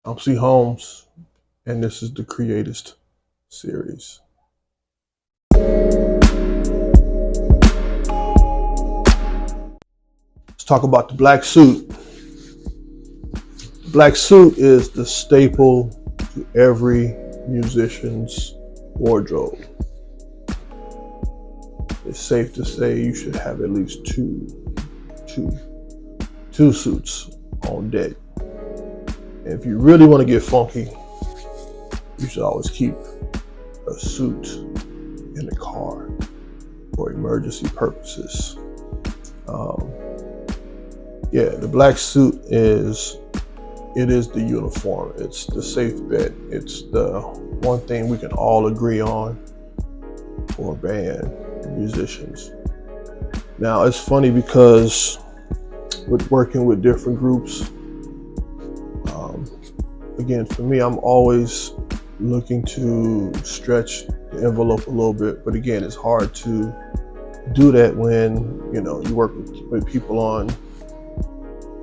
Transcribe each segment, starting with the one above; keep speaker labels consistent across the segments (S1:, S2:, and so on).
S1: I'm C. Holmes, and this is the CREATIST series. Let's talk about the black suit. The black suit is the staple to every musician's wardrobe. It's safe to say you should have at least two suits on deck. And if you really want to get funky, you should always keep a suit in the car for emergency purposes. The black suit is the uniform. It's the safe bet. It's the one thing we can all agree on for a band and musicians. Now it's funny because with working with different groups, again, for me, I'm always looking to stretch the envelope a little bit, but again, it's hard to do that when you work with people on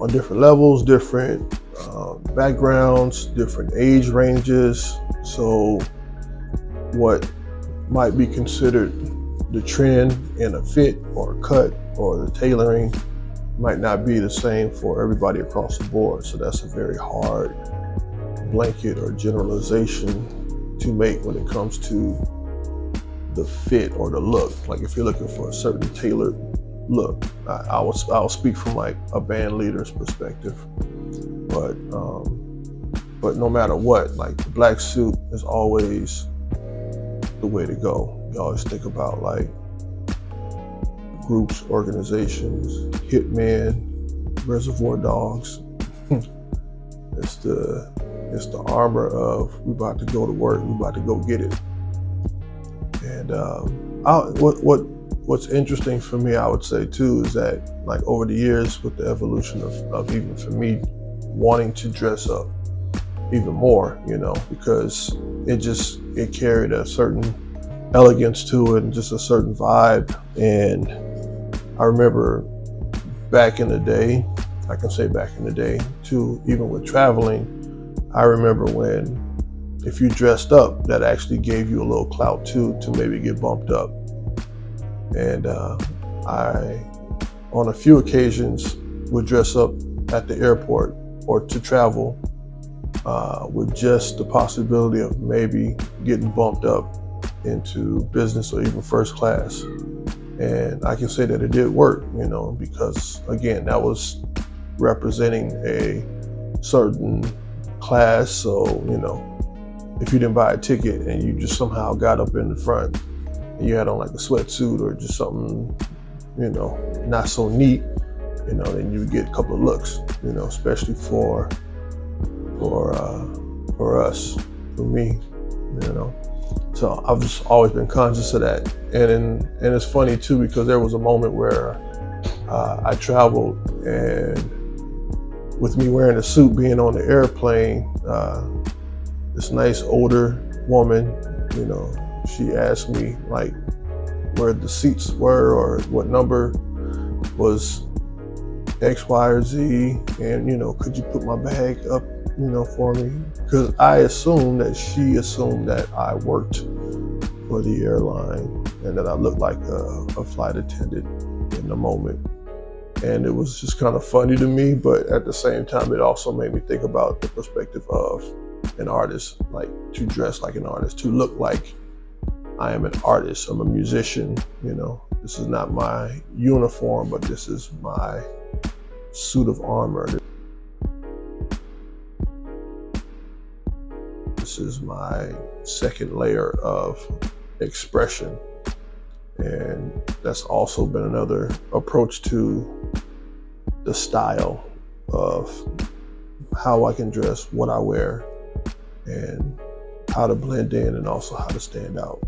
S1: different levels, different backgrounds, different age ranges. So what might be considered the trend in a fit or a cut or the tailoring might not be the same for everybody across the board. So that's a very hard blanket or generalization to make when it comes to the fit or the look. Like if you're looking for a certain tailored look, I'll speak from like a band leader's perspective. But no matter what, like the black suit is always the way to go. You always think about like groups, organizations, Hitman, Reservoir Dogs. It's the armor of we about to go to work, we about to go get it. And what's interesting for me, I would say too, is that like over the years with the evolution of even for me wanting to dress up even more, because it carried a certain elegance to it and just a certain vibe. And I remember back in the day, I can say back in the day too, even with traveling, I remember when if you dressed up, that actually gave you a little clout too to maybe get bumped up. And I, on a few occasions, would dress up at the airport or to travel with just the possibility of maybe getting bumped up into business or even first class. And I can say that it did work, because again, that was representing a certain class. So, if you didn't buy a ticket and you just somehow got up in the front and you had on like a sweatsuit or just something, not so neat, then you would get a couple of looks, especially for us, for me, So I've just always been conscious of that. And it's funny too, because there was a moment where I traveled, and with me wearing a suit, being on the airplane, this nice older woman, she asked me like where the seats were or what number was X, Y, or Z, and could you put my bag up, for me? Because I assumed that she assumed that I worked for the airline and that I looked like a flight attendant in the moment. And it was just kind of funny to me, but at the same time, it also made me think about the perspective of an artist, like to dress like an artist, to look like I am an artist, I'm a musician, This is not my uniform, but this is my suit of armor. This is my second layer of expression. And that's also been another approach to the style of how I can dress, what I wear, and how to blend in and also how to stand out.